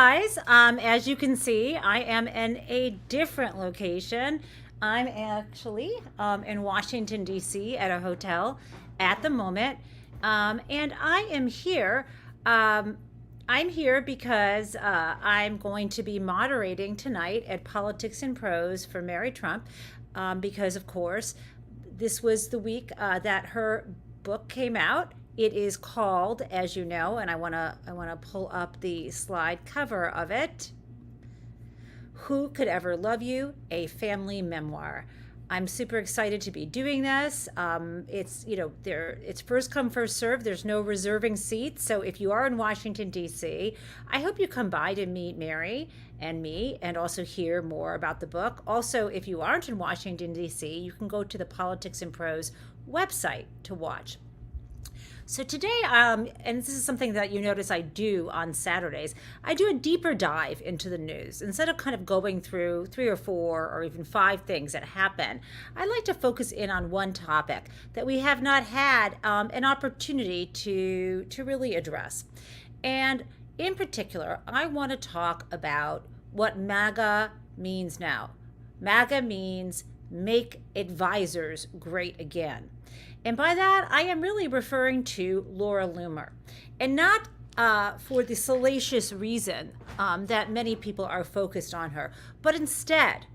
guys. As you can see, I am in a different location. I'm actually in Washington, D.C. at a hotel at the moment. And I am here. Um, I'm here because I'm going to be moderating tonight at Politics and Prose for Mary Trump, because, of course, this was the week that her book came out. It is called, as you know, and I wanna pull up the slide cover of it. Who Could Ever Love You? A Family Memoir. I'm super excited to be doing this. It's first come, first serve. There's no reserving seats. So if you are in Washington, D.C., I hope you come by to meet Mary and me and also hear more about the book. Also, if you aren't in Washington, D.C., you can go to the Politics and Prose website to watch. So today, and this is something that you notice I do on Saturdays, I do a deeper dive into the news. Instead of kind of going through 3 or 4 or even 5 things that happen, I like to focus in on one topic that we have not had an opportunity to really address. And in particular, I want to talk about what MAGA means now. MAGA means Make Advisors Great Again. And by that, I am really referring to Laura Loomer. And not for the salacious reason that many people are focused on her, but instead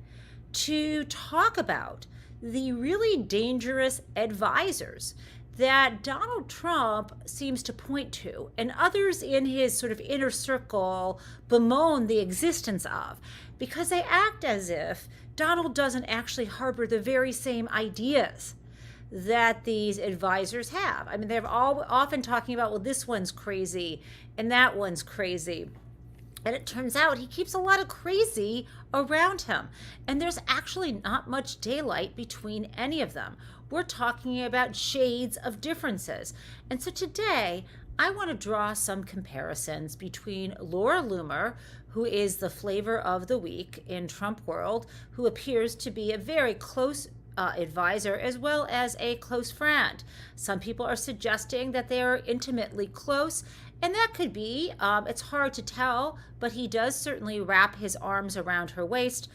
to talk about the really dangerous advisors that Donald Trump seems to point to, and others in his sort of inner circle bemoan the existence of, because they act as if Donald doesn't actually harbor the very same ideas that these advisors have. I mean, they're all often talking about, well, this one's crazy and that one's crazy. And it turns out he keeps a lot of crazy around him. And there's actually not much daylight between any of them. We're talking about shades of differences. And so today, I want to draw some comparisons between Laura Loomer, who is the flavor of the week in Trump world, who appears to be a very close advisor as well as a close friend. Some people are suggesting that they are intimately close, and that could be, it's hard to tell, but he does certainly wrap his arms around her waist.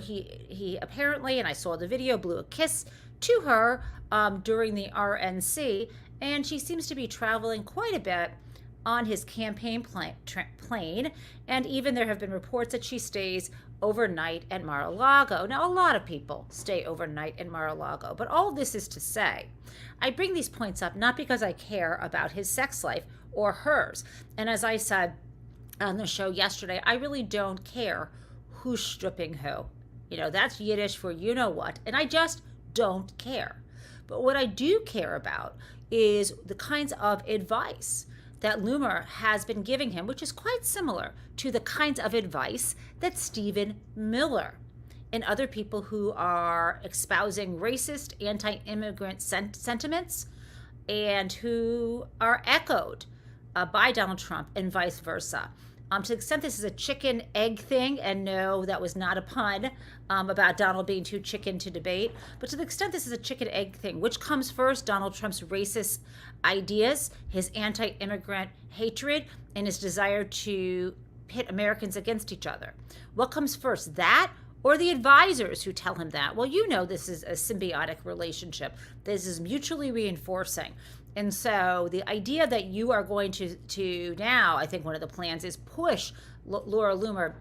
He apparently, and I saw the video, blew a kiss to her during the RNC, and she seems to be traveling quite a bit on his campaign plane, and even there have been reports that she stays overnight at Mar-a-Lago. Now, a lot of people stay overnight at Mar-a-Lago, but all this is to say, I bring these points up not because I care about his sex life or hers. And as I said on the show yesterday, I really don't care who's stripping who. You know, that's Yiddish for you know what, and I just don't care. But what I do care about is the kinds of advice that Loomer has been giving him, which is quite similar to the kinds of advice that Stephen Miller and other people who are espousing racist, anti-immigrant sentiments and who are echoed by Donald Trump and vice versa. To the extent this is a chicken egg thing, and no, that was not a pun about Donald being too chicken to debate, but to the extent this is a chicken egg thing, which comes first, Donald Trump's racist ideas, his anti-immigrant hatred, and his desire to pit Americans against each other? What comes first, that or the advisors who tell him that? Well, you know this is a symbiotic relationship. This is mutually reinforcing. And so the idea that you are going to now, I think one of the plans is push Laura Loomer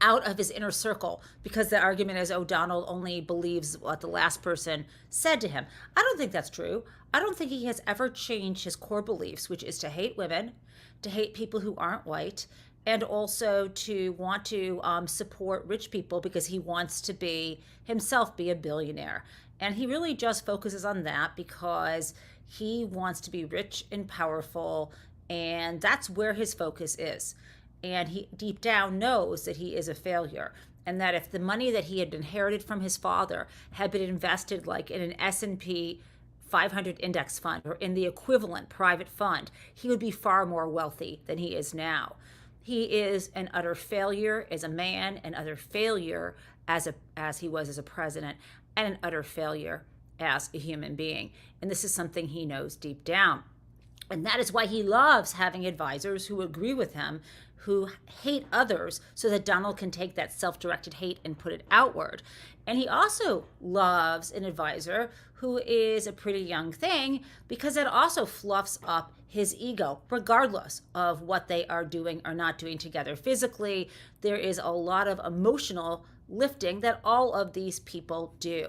out of his inner circle, because the argument is, oh, Donald only believes what the last person said to him. I don't think that's true. I don't think he has ever changed his core beliefs, which is to hate women, to hate people who aren't white, and also to want to support rich people because he wants to be himself be a billionaire. And he really just focuses on that because he wants to be rich and powerful, and that's where his focus is. And he deep down knows that he is a failure, and that if the money that he had inherited from his father had been invested like in an S&P 500 index fund or in the equivalent private fund, he would be far more wealthy than he is now. He is an utter failure as a man, an utter failure as he was as a president, and an utter failure as a human being. And this is something he knows deep down. And that is why he loves having advisors who agree with him, who hate others, so that Donald can take that self-directed hate and put it outward. And he also loves an advisor who is a pretty young thing, because it also fluffs up his ego, regardless of what they are doing or not doing together. Physically, there is a lot of emotional lifting that all of these people do.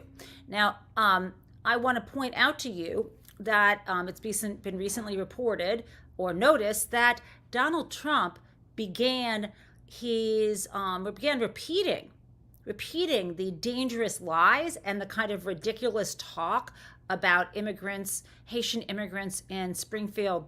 Now, I want to point out to you that it's been recently reported or noticed that Donald Trump began repeating the dangerous lies and the kind of ridiculous talk about immigrants, Haitian immigrants in Springfield,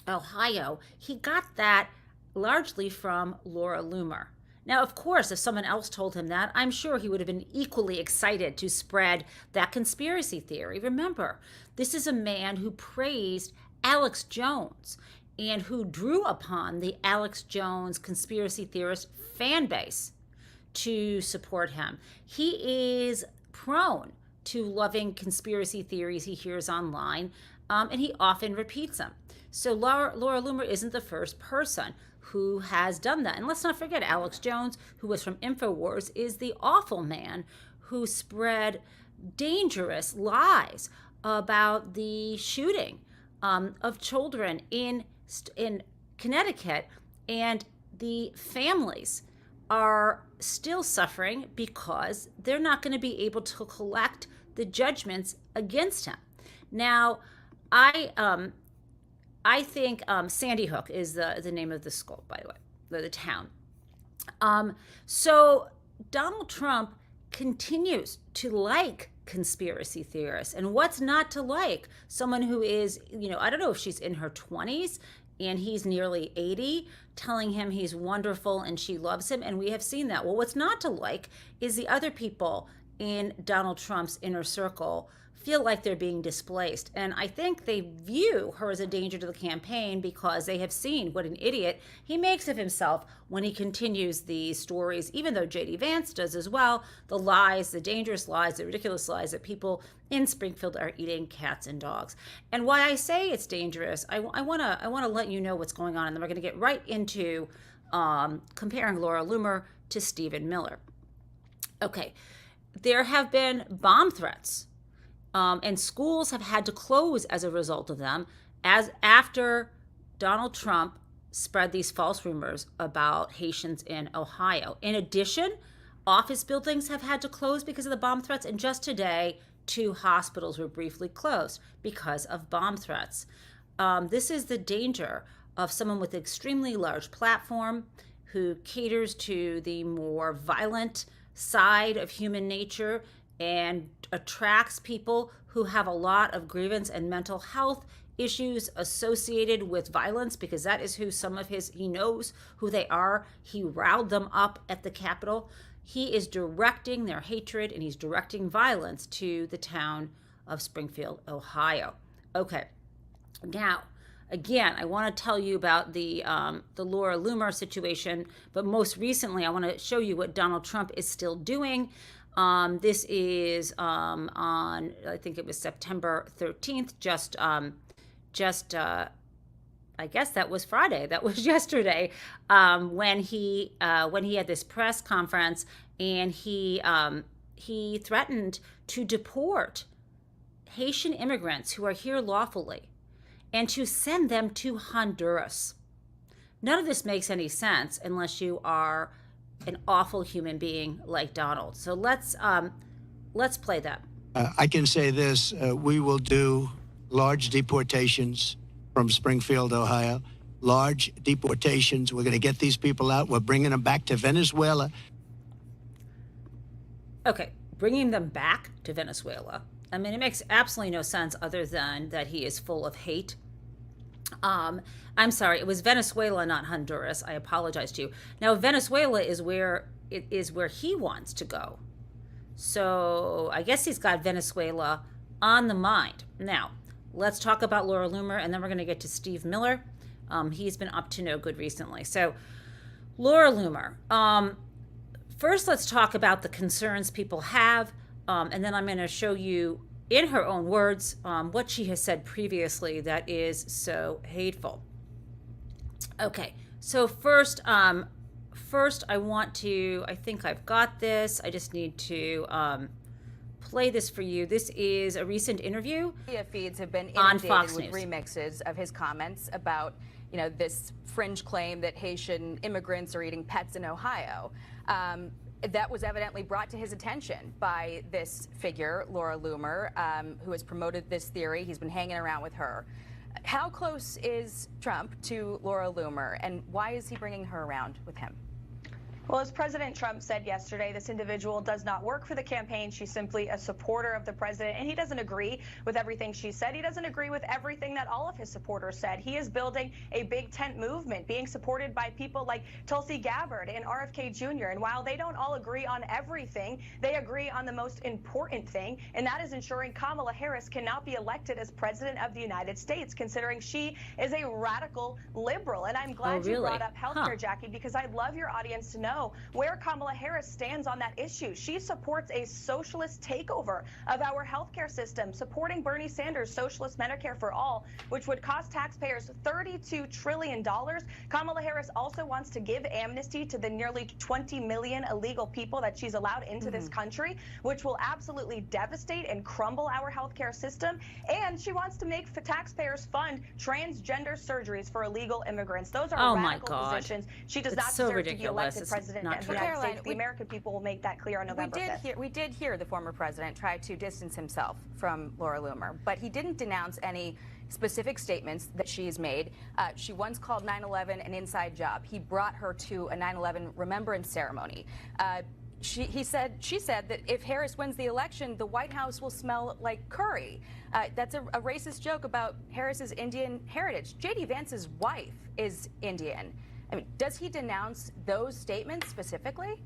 Ohio. He got that largely from Laura Loomer. Now, of course, if someone else told him that, I'm sure he would have been equally excited to spread that conspiracy theory. Remember, this is a man who praised Alex Jones and who drew upon the Alex Jones conspiracy theorist fan base to support him. He is prone to loving conspiracy theories he hears online, and he often repeats them. So Laura Loomer isn't the first person who has done that. And let's not forget, Alex Jones, who was from InfoWars, is the awful man who spread dangerous lies about the shooting of children in Connecticut, and the families are still suffering because they're not going to be able to collect the judgments against him. Now, I think Sandy Hook is the name of the school, by the way, the town. So Donald Trump continues to like conspiracy theorists. And what's not to like? Someone who is, I don't know if she's in her 20s and he's nearly 80, telling him he's wonderful and she loves him. And we have seen that. Well, what's not to like is the other people in Donald Trump's inner circle feel like they're being displaced. And I think they view her as a danger to the campaign because they have seen what an idiot he makes of himself when he continues these stories, even though J.D. Vance does as well, the lies, the dangerous lies, the ridiculous lies that people in Springfield are eating cats and dogs. And why I say it's dangerous, I want to let you know what's going on, and then we're going to get right into comparing Laura Loomer to Stephen Miller. Okay, there have been bomb threats. And schools have had to close as a result of them, as after Donald Trump spread these false rumors about Haitians in Ohio. In addition, office buildings have had to close because of the bomb threats. And just today, 2 hospitals were briefly closed because of bomb threats. This is the danger of someone with an extremely large platform who caters to the more violent side of human nature and attracts people who have a lot of grievance and mental health issues associated with violence, because that is who he knows who they are. He riled them up at the Capitol. He is directing their hatred and he's directing violence to the town of Springfield, Ohio. Okay, now, again, I want to tell you about the Laura Loomer situation, but most recently I want to show you what Donald Trump is still doing. This is on, I think it was September 13th, I guess that was Friday. That was yesterday, when he had this press conference, and he threatened to deport Haitian immigrants who are here lawfully and to send them to Honduras. None of this makes any sense unless you are an awful human being like Donald. So let's play that. I can say this: we will do large deportations from Springfield, Ohio. Large deportations. We're going to get these people out. We're bringing them back to Venezuela. Okay, bringing them back to Venezuela. I mean, it makes absolutely no sense other than that he is full of hate. I'm sorry, it was Venezuela, not Honduras. I apologize to you. Now, Venezuela is where he wants to go. So I guess he's got Venezuela on the mind. Now, let's talk about Laura Loomer, and then we're going to get to Steve Miller. He's been up to no good recently. So, Laura Loomer. First, let's talk about the concerns people have, and then I'm going to show you in her own words, what she has said previously that is so hateful. Okay, so first I want to, I think I've got this. I just need to play this for you. This is a recent interview. Media feeds have been on inundated Fox with News. remixes of his comments about, this fringe claim that Haitian immigrants are eating pets in Ohio. That was evidently brought to his attention by this figure, Laura Loomer, who has promoted this theory. He's been hanging around with her. How close is Trump to Laura Loomer, and why is he bringing her around with him? Well, as President Trump said yesterday, this individual does not work for the campaign. She's simply a supporter of the president, and he doesn't agree with everything she said. He doesn't agree with everything that all of his supporters said. He is building a big tent movement, being supported by people like Tulsi Gabbard and RFK Jr. And while they don't all agree on everything, they agree on the most important thing, and that is ensuring Kamala Harris cannot be elected as president of the United States, considering she is a radical liberal. And I'm glad you brought up healthcare, Jackie, because I'd love your audience to know where Kamala Harris stands on that issue. She supports a socialist takeover of our healthcare system, supporting Bernie Sanders' socialist Medicare for all, which would cost taxpayers $32 trillion. Kamala Harris also wants to give amnesty to the nearly 20 million illegal people that she's allowed into this country, which will absolutely devastate and crumble our healthcare system. And she wants to make taxpayers fund transgender surgeries for illegal immigrants. Those are radical positions. She does not deserve to be elected president of the United States. The American people will make that clear on November 5th. We did hear the former president try to distance himself from Laura Loomer, but he didn't denounce any specific statements that she's made. She once called 9/11 an inside job. He brought her to a 9/11 remembrance ceremony. She said that if Harris wins the election, the White House will smell like curry. That's a racist joke about Harris's Indian heritage. J.D. Vance's wife is Indian. I mean, does he denounce those statements specifically?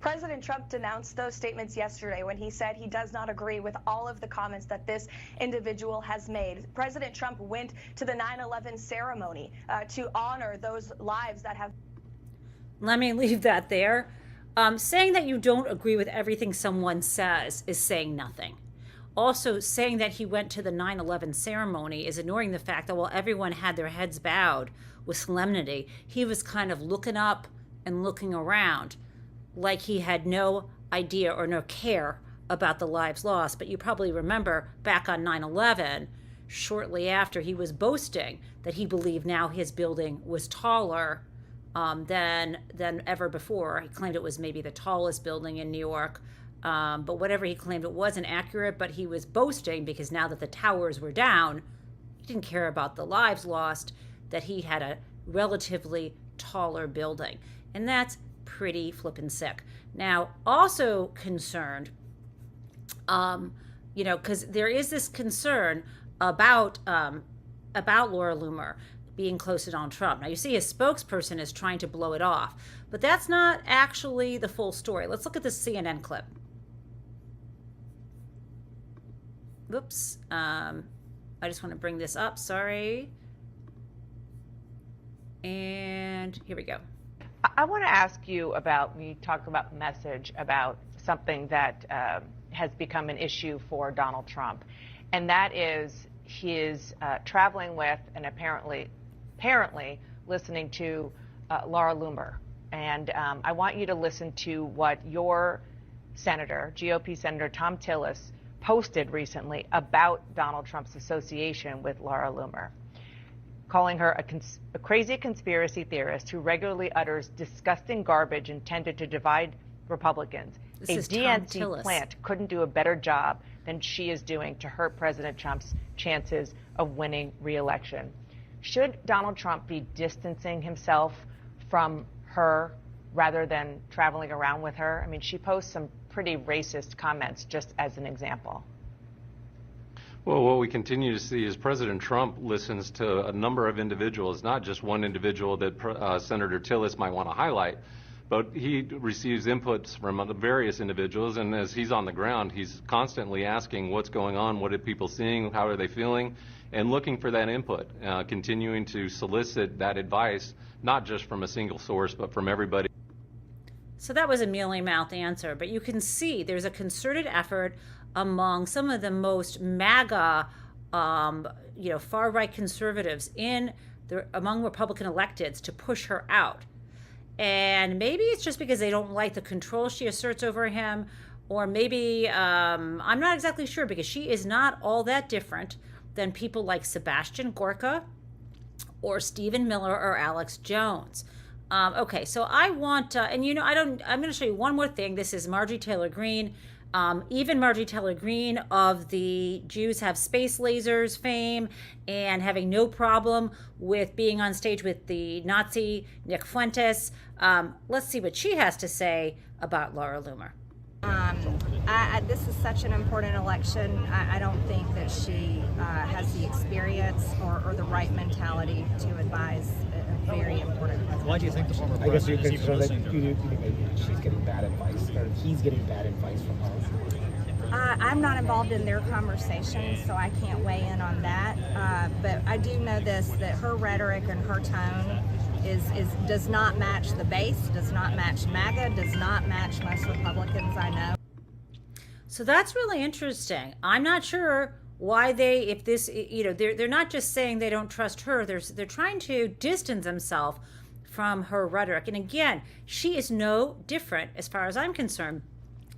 President Trump denounced those statements yesterday when he said he does not agree with all of the comments that this individual has made. President Trump went to the 9/11 ceremony to honor those lives that have... Let me leave that there. Saying that you don't agree with everything someone says is saying nothing. Also, saying that he went to the 9/11 ceremony is ignoring the fact that while everyone had their heads bowed with solemnity, he was kind of looking up and looking around like he had no idea or no care about the lives lost. But you probably remember back on 9/11, shortly after, he was boasting that he believed now his building was taller than ever before. He claimed it was maybe the tallest building in New York. But whatever he claimed, it wasn't accurate, but he was boasting because now that the towers were down, he didn't care about the lives lost, that he had a relatively taller building. And that's pretty flippin' sick. Now, also concerned, because there is this concern about Laura Loomer being close to Donald Trump. Now, you see his spokesperson is trying to blow it off, but that's not actually the full story. Let's look at this CNN clip. Whoops. I just want to bring this up. Sorry. And here we go. I want to ask you about, when you talk about message, about something that has become an issue for Donald Trump, and that is his traveling with and apparently listening to Laura Loomer. And I want you to listen to what your senator, GOP Senator Tom Tillis, posted recently about Donald Trump's association with Laura Loomer, calling her a crazy conspiracy theorist who regularly utters disgusting garbage intended to divide Republicans. A DNC plant couldn't do a better job than she is doing to hurt President Trump's chances of winning re-election. Should Donald Trump be distancing himself from her rather than traveling around with her? I mean, she posts some pretty racist comments, just as an example. Well, what we continue to see is President Trump listens to a number of individuals, not just one individual that Senator Tillis might want to highlight, but he receives inputs from various individuals, and as he's on the ground, he's constantly asking what's going on, what are people seeing, how are they feeling, and looking for that input, continuing to solicit that advice, not just from a single source, but from everybody. So that was a mealy-mouthed answer, but you can see there's a concerted effort among some of the most MAGA, far-right conservatives among Republican electeds to push her out. And maybe it's just because they don't like the control she asserts over him, or maybe, I'm not exactly sure, because she is not all that different than people like Sebastian Gorka or Stephen Miller or Alex Jones. Okay, so I want, I'm going to show you one more thing. This is Marjorie Taylor Greene. Even Marjorie Taylor Greene of the Jews Have Space Lasers fame and having no problem with being on stage with the Nazi Nick Fuentes. Let's see what she has to say about Laura Loomer. This is such an important election. I don't think that she has the experience or the right mentality to advise a very important president. Why do you think the former president is even listening to her? She's getting bad advice, or he's getting bad advice from her? I'm not involved in their conversations, so I can't weigh in on that. But I do know this, that her rhetoric and her tone does not match the base, does not match MAGA, does not match most Republicans I know. So that's really interesting. I'm not sure why they're not just saying they don't trust her, they're trying to distance themselves from her rhetoric. And again, she is no different, as far as I'm concerned,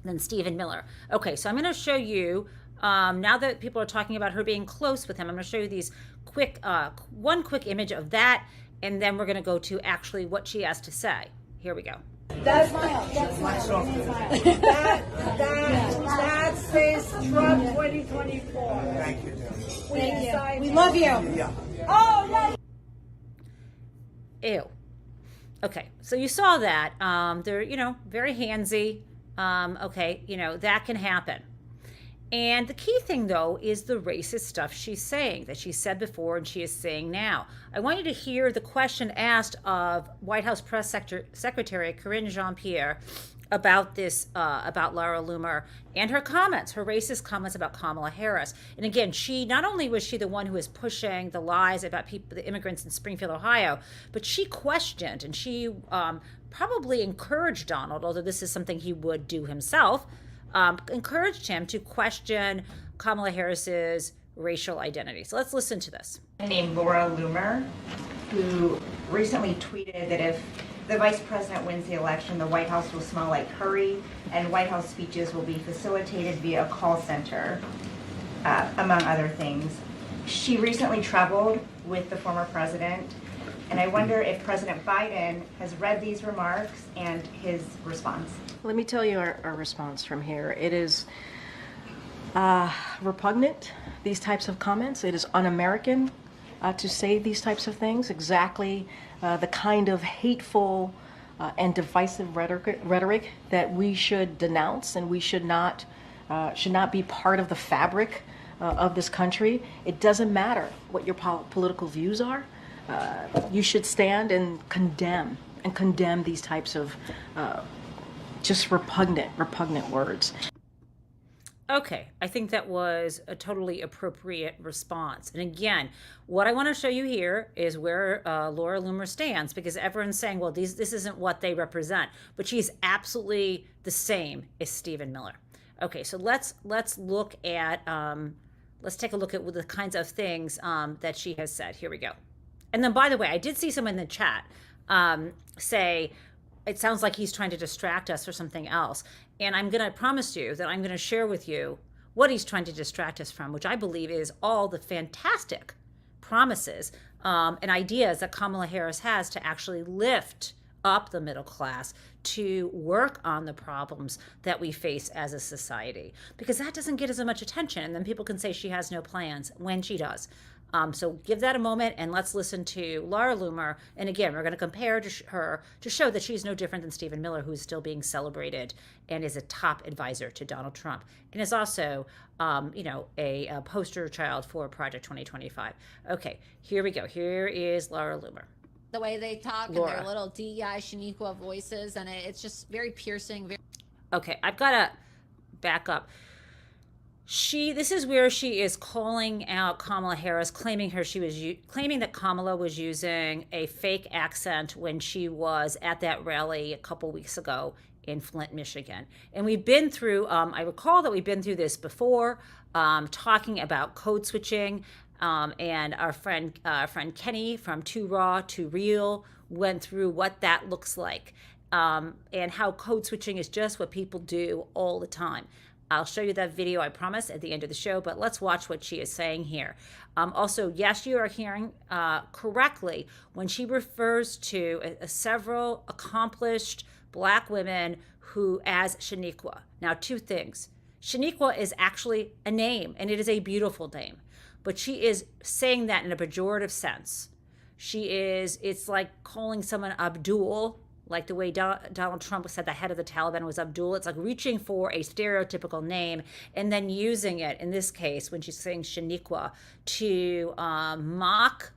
than Stephen Miller. Okay, so I'm going to show you, now that people are talking about her being close with him, I'm going to show you these one quick image of that, and then we're going to go to actually what she has to say. Here we go. That says Trump 2024. Thank you. Thank you. We love you. Yeah. Oh, yeah. Ew. Okay, so you saw that. They're, very handsy. Okay, that can happen. And the key thing, though, is the racist stuff she's saying, that she said before and she is saying now. I want you to hear the question asked of White House Press Secretary Karine Jean-Pierre about this, about Laura Loomer and her comments, her racist comments about Kamala Harris. And again, not only was she the one who was pushing the lies about the immigrants in Springfield, Ohio, but she questioned and she probably encouraged Donald, although this is something he would do himself, encouraged him to question Kamala Harris's racial identity. So let's listen to this. Named Laura Loomer, who recently tweeted that if the vice president wins the election, the White House will smell like curry, and White House speeches will be facilitated via a call center, among other things. She recently traveled with the former president, and I wonder if President Biden has read these remarks and his response. Let me tell you our response from here. It is repugnant, these types of comments. It is un-American to say these types of things, exactly the kind of hateful and divisive rhetoric that we should denounce, and we should not be part of the fabric of this country. It doesn't matter what your political views are. You should stand and condemn these types of just repugnant words. Okay, I think that was a totally appropriate response. And again, what I want to show you here is where Laura Loomer stands, because everyone's saying, well, this isn't what they represent, but she's absolutely the same as Stephen Miller. Okay, so let's look at let's take a look at the kinds of things that she has said. Here we go. And then, by the way, I did see someone in the chat say, it sounds like he's trying to distract us or something else. And I'm going to promise you that I'm going to share with you what he's trying to distract us from, which I believe is all the fantastic promises and ideas that Kamala Harris has to actually lift up the middle class, to work on the problems that we face as a society, because that doesn't get as much attention. And then people can say she has no plans when she does. So give that a moment and let's listen to Laura Loomer. And again, we're going to compare her to show that she's no different than Stephen Miller, who's still being celebrated and is a top advisor to Donald Trump and is also, a poster child for Project 2025. Okay, here we go. Here is Laura Loomer. The way they talk Laura. And their little DEI Shaniqua voices, and it's just very piercing. Okay, I've got to back up. This is where she is calling out Kamala Harris, claiming that Kamala was using a fake accent when she was at that rally a couple weeks ago in Flint, Michigan. And we've been through, I recall that we've been through this before, talking about code switching. And our friend Kenny from Too Raw, Too Real went through what that looks like, and how code switching is just what people do all the time. I'll show you that video, I promise, at the end of the show, but let's watch what she is saying here. Also, yes, you are hearing correctly when she refers to several accomplished Black women who as Shaniqua. Now, two things. Shaniqua is actually a name, and it is a beautiful name, but she is saying that in a pejorative sense. It's like calling someone Abdul, like the way Donald Trump said the head of the Taliban was Abdul. It's like reaching for a stereotypical name and then using it, in this case, when she's saying Shaniqua, to mock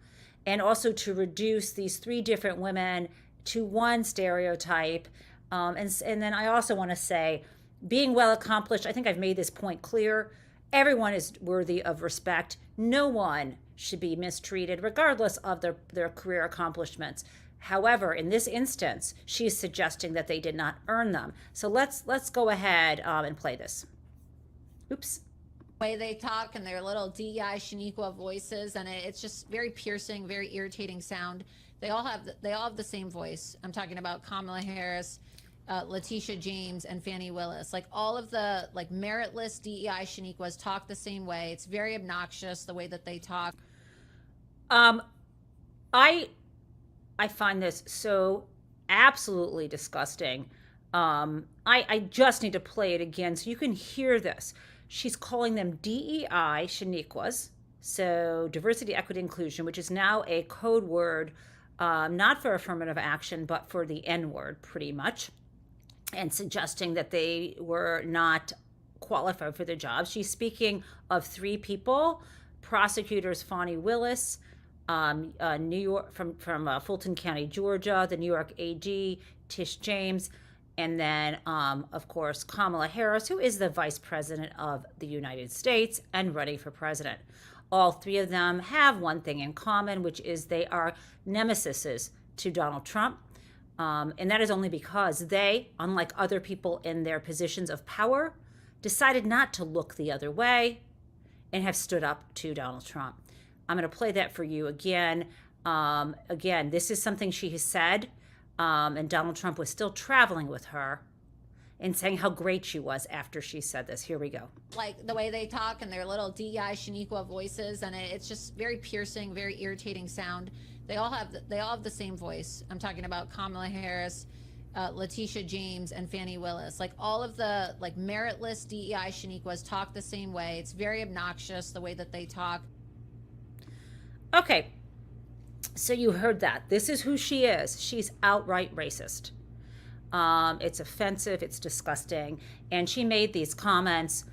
and also to reduce these three different women to one stereotype. And then I also want to say, being well accomplished, I think I've made this point clear. Everyone is worthy of respect. No one should be mistreated, regardless of their career accomplishments. However, in this instance, she's suggesting that they did not earn them. So let's go ahead and play this. Oops. The way they talk and their little DEI Shaniqua voices, and it's just very piercing, very irritating sound. They all have the same voice. I'm talking about Kamala Harris, Letitia James, and Fannie Willis. Like, all of the meritless DEI Shaniquas talk the same way. It's very obnoxious the way that they talk. I find this so absolutely disgusting. I just need to play it again so you can hear this. She's calling them DEI Shaniquas, so diversity, equity, inclusion, which is now a code word, not for affirmative action, but for the N word, pretty much, and suggesting that they were not qualified for the job. She's speaking of three people: prosecutors Fannie Willis, New York from Fulton County, Georgia, the New York AG Tish James, and then of course Kamala Harris, who is the Vice President of the United States and running for president. All three of them have one thing in common, which is they are nemesises to Donald Trump. And that is only because they, unlike other people in their positions of power, decided not to look the other way and have stood up to Donald Trump. I'm going to play that for you again. Again, this is something she has said, and Donald Trump was still traveling with her and saying how great she was after she said this. Here we go. Like the way they talk and their little DEI Shaniqua voices, and it's just very piercing, very irritating sound. They all have the same voice. I'm talking about Kamala Harris, Letitia James, and Fannie Willis. Like, all of the meritless DEI Shaniquas talk the same way. It's very obnoxious the way that they talk. Okay, so you heard that. This is who she is. She's outright racist. It's offensive. It's disgusting. And she made these comments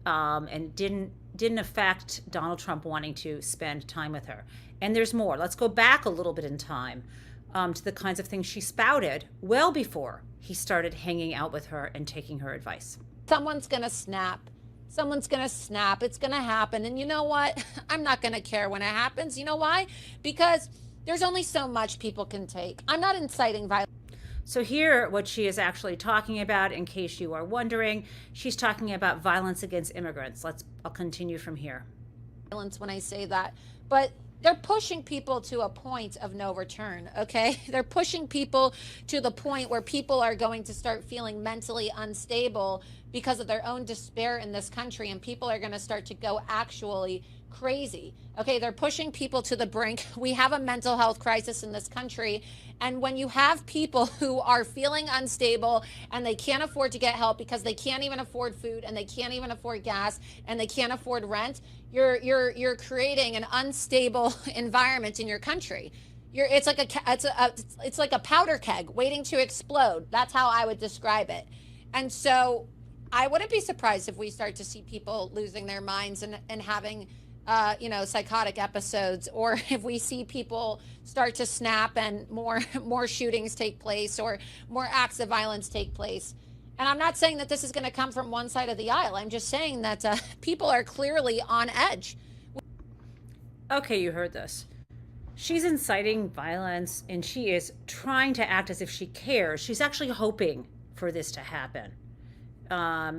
and didn't affect Donald Trump wanting to spend time with her. And there's more. Let's go back a little bit in time to the kinds of things she spouted well before he started hanging out with her and taking her advice. Someone's going to snap. Someone's going to snap. It's going to happen. And you know what? I'm not going to care when it happens. You know why? Because there's only so much people can take. I'm not inciting violence. So here, what she is actually talking about, in case you are wondering, she's talking about violence against immigrants. I'll continue from here. Violence when I say that. But they're pushing people to a point of no return, okay? They're pushing people to the point where people are going to start feeling mentally unstable because of their own despair in this country, and people are going to start to go actually crazy. Okay, they're pushing people to the brink. We have a mental health crisis in this country, and when you have people who are feeling unstable and they can't afford to get help because they can't even afford food and they can't even afford gas and they can't afford rent, you're creating an unstable environment in your country. It's like a powder keg waiting to explode. That's how I would describe it. And so I wouldn't be surprised if we start to see people losing their minds and having psychotic episodes, or if we see people start to snap and more shootings take place or more acts of violence take place. And I'm not saying that this is going to come from one side of the aisle. I'm just saying that people are clearly on edge. Okay, you heard this. She's inciting violence, and she is trying to act as if she cares. She's actually hoping for this to happen.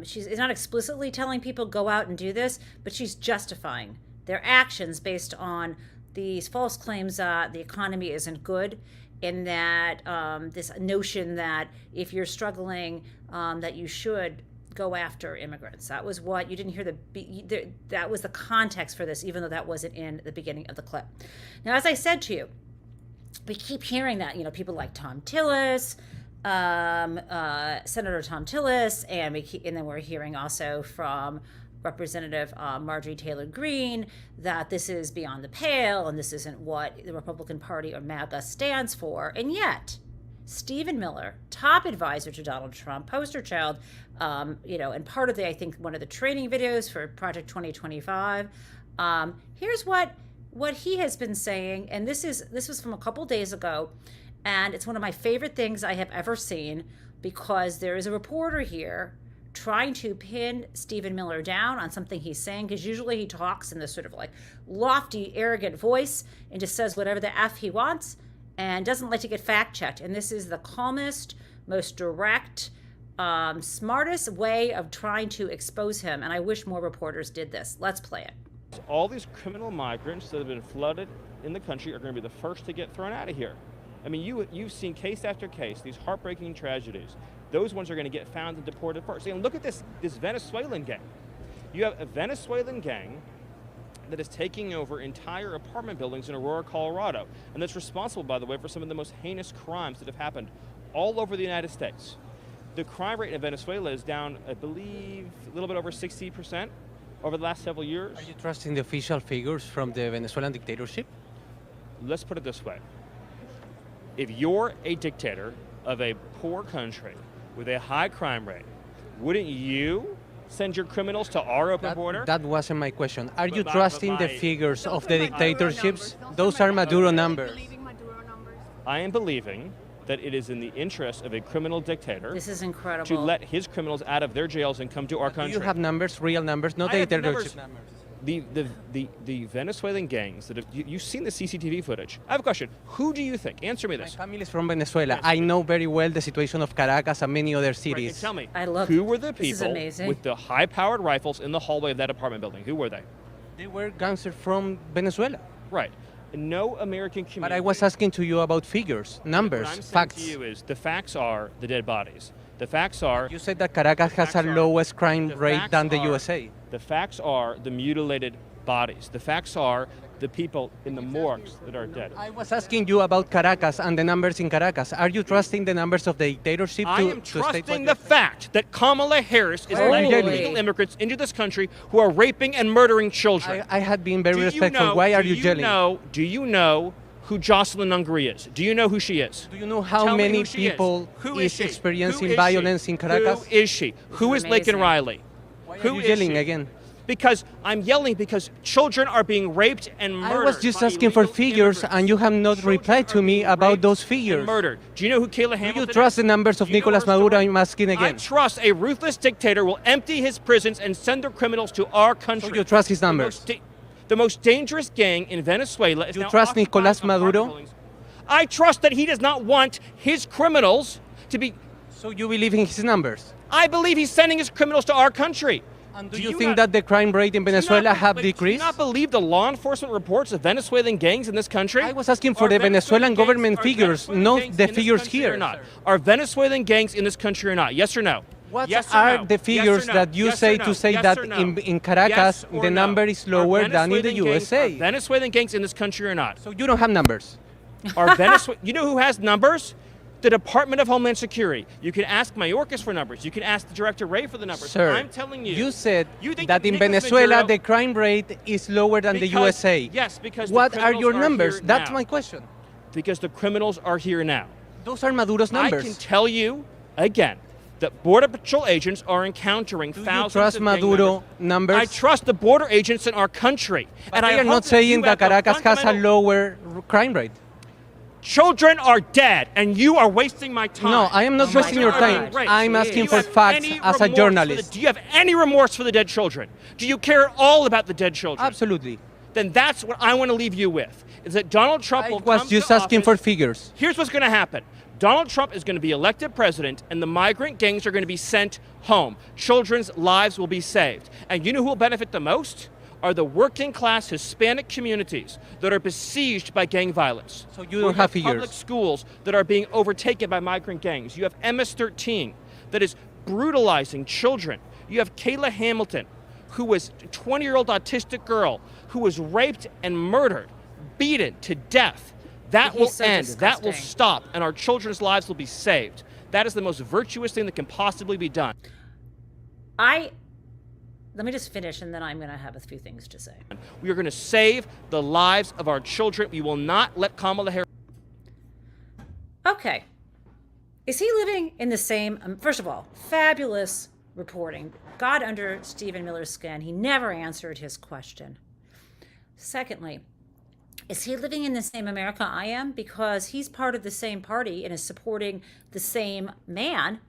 She's not explicitly telling people go out and do this, but she's justifying their actions based on these false claims that the economy isn't good, and that this notion that if you're struggling, that you should go after immigrants. That was what you didn't hear that was the context for this, even though that wasn't in the beginning of the clip. Now, as I said to you, we keep hearing that, people like Tom Tillis, Senator Tom Tillis, and then we're hearing also from Representative Marjorie Taylor Greene that this is beyond the pale and this isn't what the Republican Party or MAGA stands for. And yet, Stephen Miller, top advisor to Donald Trump, poster child, and part of I think one of the training videos for Project 2025. Here's what he has been saying, and this was from a couple days ago, and it's one of my favorite things I have ever seen, because there is a reporter here trying to pin Stephen Miller down on something he's saying, because usually he talks in this sort of like lofty, arrogant voice and just says whatever the F he wants and doesn't like to get fact checked. And this is the calmest, most direct, smartest way of trying to expose him. And I wish more reporters did this. Let's play it. All these criminal migrants that have been flooded in the country are going to be the first to get thrown out of here. I mean, you've seen case after case, these heartbreaking tragedies. Those ones are going to get found and deported first. And look at this Venezuelan gang. You have a Venezuelan gang that is taking over entire apartment buildings in Aurora, Colorado. And that's responsible, by the way, for some of the most heinous crimes that have happened all over the United States. The crime rate in Venezuela is down, I believe, a little bit over 60% over the last several years. Are you trusting the official figures from the Venezuelan dictatorship? Let's put it this way. If you're a dictator of a poor country with a high crime rate, wouldn't you send your criminals to our open border? That wasn't my question. Are you trusting the figures of the dictatorships? Those are Maduro numbers. I am believing that it is in the interest of a criminal dictator This is incredible. to let his criminals out of their jails and come to our country. Do you have numbers, real numbers, not dictatorship numbers? The Venezuelan gangs that have, you've seen the CCTV footage. I have a question. Who do you think? Answer me this. My family is from Venezuela. I know very well the situation of Caracas and many other cities. Right, tell me, I love who were the this is people amazing. with the high-powered rifles in the hallway of that apartment building? Who were they? They were gangsters from Venezuela. Right. No American community. But I was asking to you about figures, numbers, what I'm saying facts. to you is the facts are the dead bodies. The facts are... You said that Caracas has a lowest crime rate than the USA. The facts are the mutilated bodies. The facts are the people in the morgues that are dead. I was asking you about Caracas and the numbers in Caracas. Are you trusting the numbers of the dictatorship I am to state trusting the fact that Kamala Harris is letting illegal immigrants into this country who are raping and murdering children. I had been very respectful. Why are you yelling? Do you know who Jocelyn Ungary is? Do you know who she is? Do you know how many people is experiencing violence in Caracas? Who is she? Who is Laken Riley? Why are you yelling again? Because I'm yelling because children are being raped and murdered. I was just asking for figures, and you have not replied to me about those figures. Murdered. Do you know who Kayla Hamilton is? Do you trust the numbers of Nicolas Maduro? I'm asking again. I trust a ruthless dictator will empty his prisons and send their criminals to our country. So you trust his numbers? The most dangerous gang in Venezuela is you now trust Nicolas Maduro? I trust that he does not want his criminals to be... So you believe in his numbers? I believe he's sending his criminals to our country. And do you think that the crime rate in Venezuela have decreased? Do you not believe the law enforcement reports of Venezuelan gangs in this country? I was asking for the Venezuelan government figures, not the figures here. Are Venezuelan gangs in this country or not? Yes or no? What are the figures that you say to say that in Caracas the number is lower than in the USA? Are Venezuelan gangs in this country or not? So you don't have numbers. You know who has numbers? The Department of Homeland Security. You can ask Mayorkas for numbers. You can ask the Director Ray for the numbers. Sir, I'm telling you. You said that in Venezuela the crime rate is lower than the USA. Yes, because what are your numbers? That's my question. Because the criminals are here now. Those are Maduro's numbers. I can tell you again that Border Patrol agents are encountering thousands trust of Maduro numbers? I trust the border agents in our country. But I am not saying that Caracas has a lower crime rate. Children are dead, and you are wasting my time. No, I am not wasting your time. I'm asking for facts as a journalist. Do you have any remorse for the dead children? Do you care at all about the dead children? Absolutely. then that's what I want to leave you with, is that Donald Trump will was come just to asking for office. figures. Here's what's going to happen. Donald Trump is going to be elected president, and the migrant gangs are going to be sent home. Children's lives will be saved. And you know who will benefit the most? Are the working class Hispanic communities that are besieged by gang violence. So you don't have figures. Public schools that are being overtaken by migrant gangs. You have MS-13 that is brutalizing children. You have Kayla Hamilton, who was a 20-year-old autistic girl who was raped and murdered, beaten to death. That will end. That will stop, and our children's lives will be saved. That is the most virtuous thing that can possibly be done. Let me just finish, and then I'm going to have a few things to say. We are going to save the lives of our children. We will not let Kamala Harris. Okay. Is he living in the same, first of all, fabulous reporting. Got under Stephen Miller's skin. He never answered his question. Secondly, is he living in the same America I am? Because he's part of the same party and is supporting the same man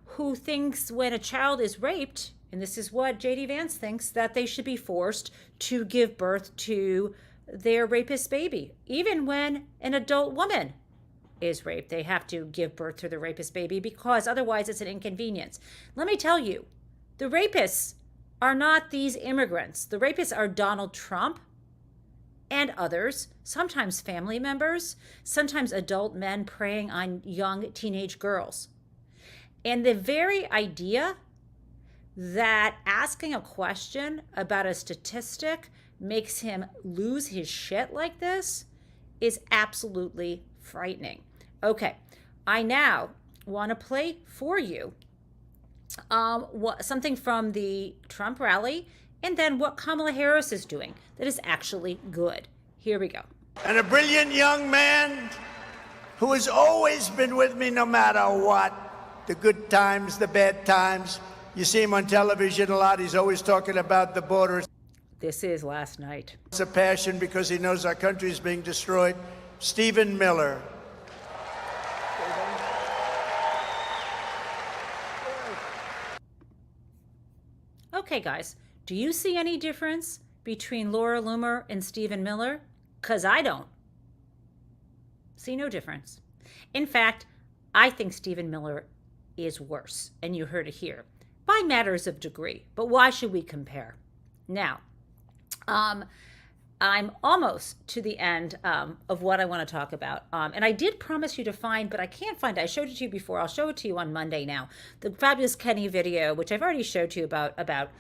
who thinks when a child is raped, and this is what J.D. Vance thinks, that they should be forced to give birth to their rapist baby. Even when an adult woman is raped, they have to give birth to the rapist baby because otherwise it's an inconvenience. Let me tell you, the rapists are not these immigrants. The rapists are Donald Trump and others, sometimes family members, sometimes adult men preying on young teenage girls. And the very idea that asking a question about a statistic makes him lose his shit like this is absolutely frightening. Okay, I now want to play for you something from the Trump rally and then what Kamala Harris is doing that is actually good. Here we go. And a brilliant young man who has always been with me no matter what, the good times, the bad times. You see him on television a lot. He's always talking about the border. This is last night. It's a passion because he knows our country is being destroyed. Stephen Miller. Okay, guys, do you see any difference between Laura Loomer and Stephen Miller? Because I don't. See no difference. In fact, I think Stephen Miller is worse, and you heard it here, by matters of degree. But why should we compare? Now, I'm almost to the end of what I want to talk about. And I did promise you to find, but I can't find it. I showed it to you before. I'll show it to you on Monday now. The Fabulous Kenny video, which I've already showed to you about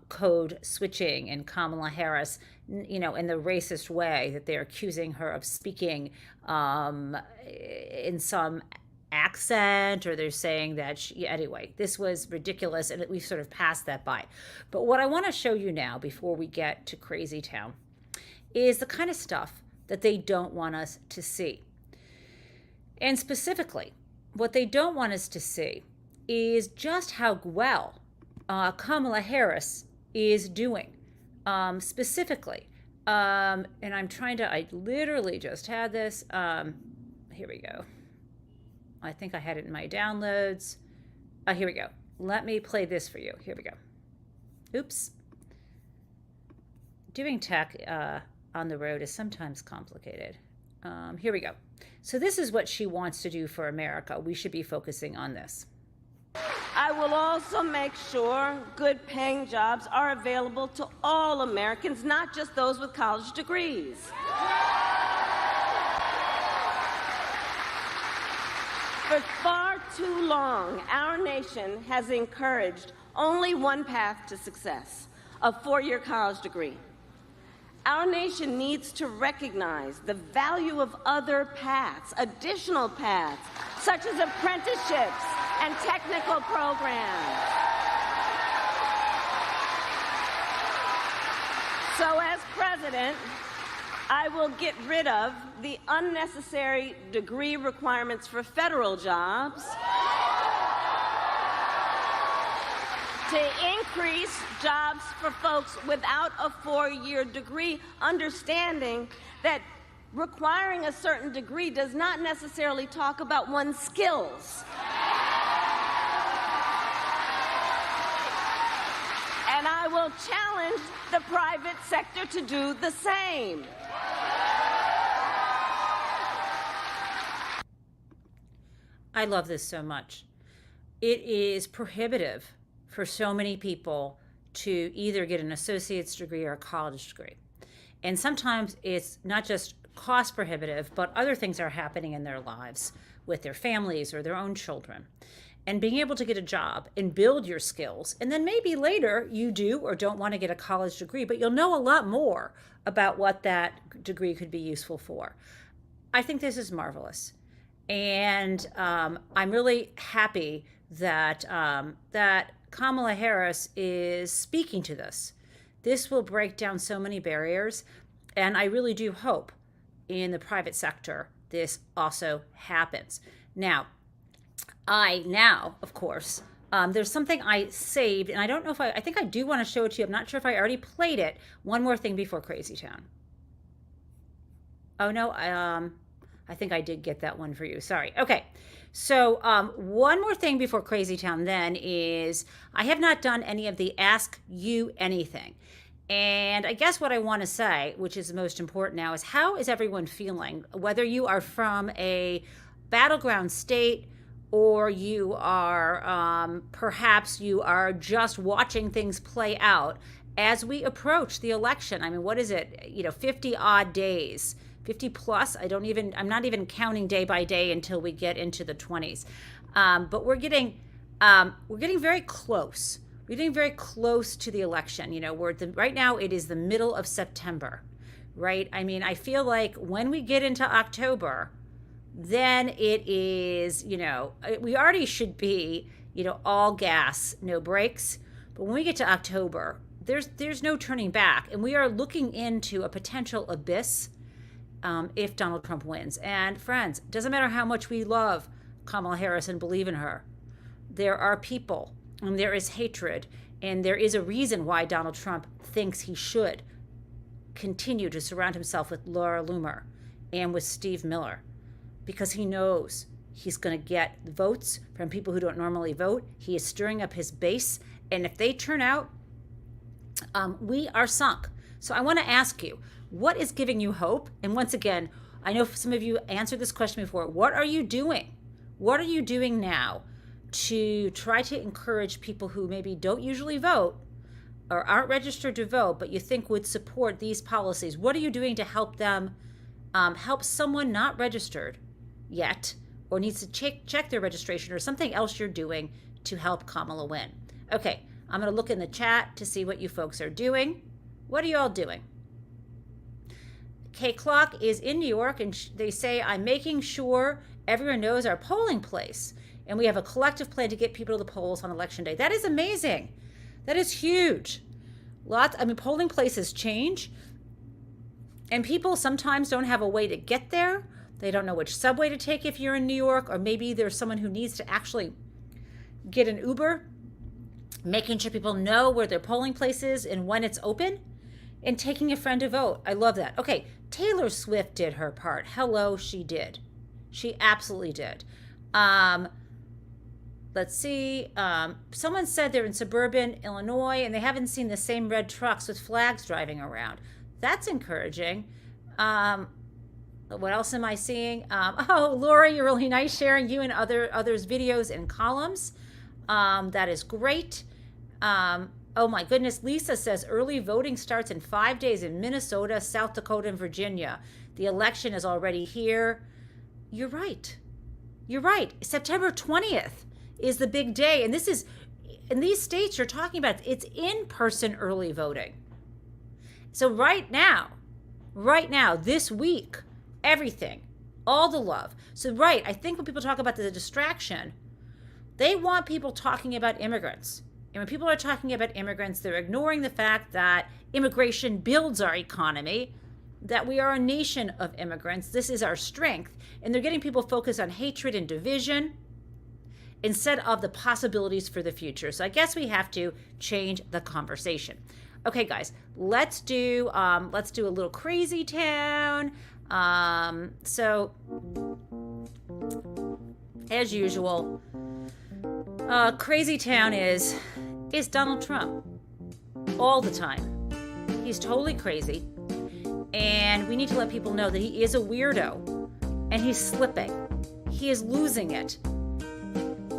code switching and Kamala Harris, you know, in the racist way that they're accusing her of speaking in some accent, or they're saying that anyway, this was ridiculous, and we've sort of passed that by. But what I want to show you now before we get to Crazy Town is the kind of stuff that they don't want us to see. And specifically, what they don't want us to see is just how well Kamala Harris is doing. Specifically, and I'm trying to, I literally just had this, here we go. I think I had it in my downloads. Here we go. Let me play this for you. Here we go. Oops. Doing tech on the road is sometimes complicated. Here we go. So this is what she wants to do for America. We should be focusing on this. I will also make sure good paying jobs are available to all Americans, not just those with college degrees. For far too long, our nation has encouraged only one path to success, a four-year college degree. Our nation needs to recognize the value of other paths, additional paths, such as apprenticeships and technical programs. So as president, I will get rid of the unnecessary degree requirements for federal jobs to increase jobs for folks without a four-year degree, understanding that requiring a certain degree does not necessarily talk about one's skills. And I will will challenge the private sector to do the same. I love this so much. It is prohibitive for so many people to either get an associate's degree or a college degree. And sometimes it's not just cost prohibitive, but other things are happening in their lives with their families or their own children. And being able to get a job and build your skills, and then maybe later you do or don't want to get a college degree, but you'll know a lot more about what that degree could be useful for. I think this is marvelous. And I'm really happy that that Kamala Harris is speaking to this. This will break down so many barriers, and I really do hope in the private sector this also happens. Now, of course, there's something I saved, and I don't know if I think I do want to show it to you. I'm not sure if I already played it. One more thing before Crazy Town. Oh no, I think I did get that one for you. Sorry. Okay. So one more thing before Crazy Town then is I have not done any of the Ask You Anything. And I guess what I want to say, which is the most important now, is how is everyone feeling? Whether you are from a battleground state or you are perhaps you are just watching things play out as we approach the election. I mean, what is it? 50 odd days. 50 plus, I'm not even counting day by day until we get into the 20s. But we're getting very close. We're getting very close to the election. Right now it is the middle of September, right? I mean, I feel like when we get into October, then it is, we already should be, all gas, no brakes. But when we get to October, there's no turning back. And we are looking into a potential abyss if Donald Trump wins. And friends, it doesn't matter how much we love Kamala Harris and believe in her. There are people, and there is hatred, and there is a reason why Donald Trump thinks he should continue to surround himself with Laura Loomer and with Steve Miller, because he knows he's going to get votes from people who don't normally vote. He is stirring up his base, and if they turn out, we are sunk. So I want to ask you, what is giving you hope? And once again, I know some of you answered this question before. What are you doing? What are you doing now to try to encourage people who maybe don't usually vote or aren't registered to vote, but you think would support these policies? What are you doing to help them, help someone not registered yet or needs to check their registration, or something else you're doing to help Kamala win? Okay, I'm going to look in the chat to see what you folks are doing. What are you all doing? K Clock is in New York, and they say, I'm making sure everyone knows our polling place, and we have a collective plan to get people to the polls on election day. That is amazing. That is huge. Polling places change, and people sometimes don't have a way to get there. They don't know which subway to take if you're in New York, or maybe there's someone who needs to actually get an Uber, making sure people know where their polling place is and when it's open, and taking a friend to vote. I love that. Okay, Taylor Swift did her part. Hello, she did. She absolutely did. Let's see. Someone said they're in suburban Illinois and they haven't seen the same red trucks with flags driving around. That's encouraging. What else am I seeing? Laura, you're really nice, sharing you and others' videos and columns. That is great. Oh my goodness, Lisa says early voting starts in 5 days in Minnesota, South Dakota, and Virginia. The election is already here. You're right. You're right. September 20th is the big day. And this is, in these states you're talking about, it's in-person early voting. So right now, this week, everything, all the love. So I think when people talk about the distraction, they want people talking about immigrants. And when people are talking about immigrants, they're ignoring the fact that immigration builds our economy, that we are a nation of immigrants. This is our strength. And they're getting people focused on hatred and division instead of the possibilities for the future. So I guess we have to change the conversation. Okay, guys, let's do a little Crazy Town. So as usual, Crazy Town is Donald Trump. all the time. He's totally crazy. And we need to let people know that he is a weirdo. And he's slipping. He is losing it.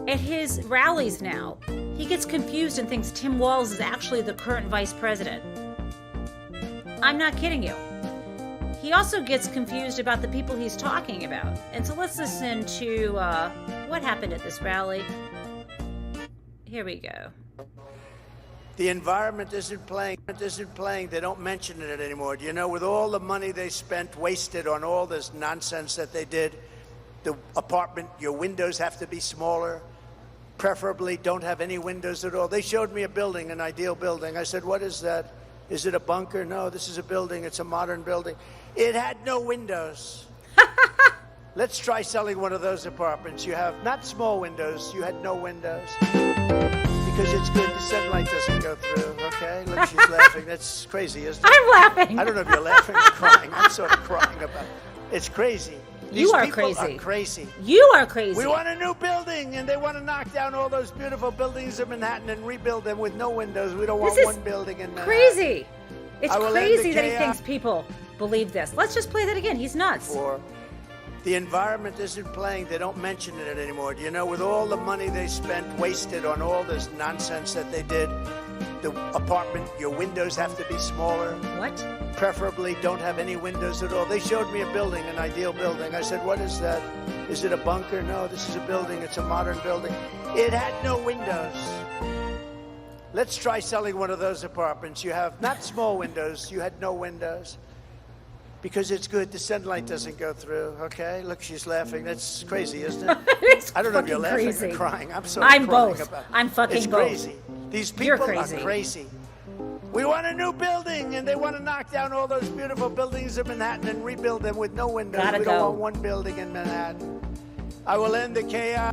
At his rallies now, he gets confused and thinks Tim Walz is actually the current vice president. I'm not kidding you. He also gets confused about the people he's talking about. And so let's listen to what happened at this rally. Here we go. The environment isn't playing. They don't mention it anymore. You know, with all the money they spent, wasted on all this nonsense that they did, the apartment, your windows have to be smaller, preferably don't have any windows at all. They showed me a building, an ideal building. I said, what is that? Is it a bunker? No, this is a building. It's a modern building. It had no windows. Let's try selling one of those apartments. You have not small windows. You had no windows. Because it's good. The sunlight doesn't go through, okay? Look, she's laughing. That's crazy, isn't it? I'm laughing. I don't know if you're laughing or crying. I'm sort of crying about it. It's crazy. These You are people crazy. are crazy. You are crazy. We want a new building, and they want to knock down all those beautiful buildings in Manhattan and rebuild them with no windows. We don't want This is one building in Manhattan. crazy. It's I will end crazy the that he chaos. thinks people believe this. Let's just play that again. He's nuts. The environment isn't playing. They don't mention it anymore. You know, with all the money they spent, wasted on all this nonsense that they did, the apartment, your windows have to be smaller. What? Preferably don't have any windows at all. They showed me a building, an ideal building. I said, what is that? Is it a bunker? No, this is a building. It's a modern building. It had no windows. Let's try selling one of those apartments. You have not small windows. You had no windows. Because it's good. The sunlight doesn't go through, okay? Look, she's laughing. That's crazy, isn't it? It's I don't know if you're fucking laughing crazy. or crying. I'm so I'm crying both. about it. I'm fucking It's both. crazy. These You're people crazy. are crazy. We want a new building, and they want to knock down all those beautiful buildings in Manhattan and rebuild them with no windows. Gotta We don't go. want one building in Manhattan. I will end the chaos.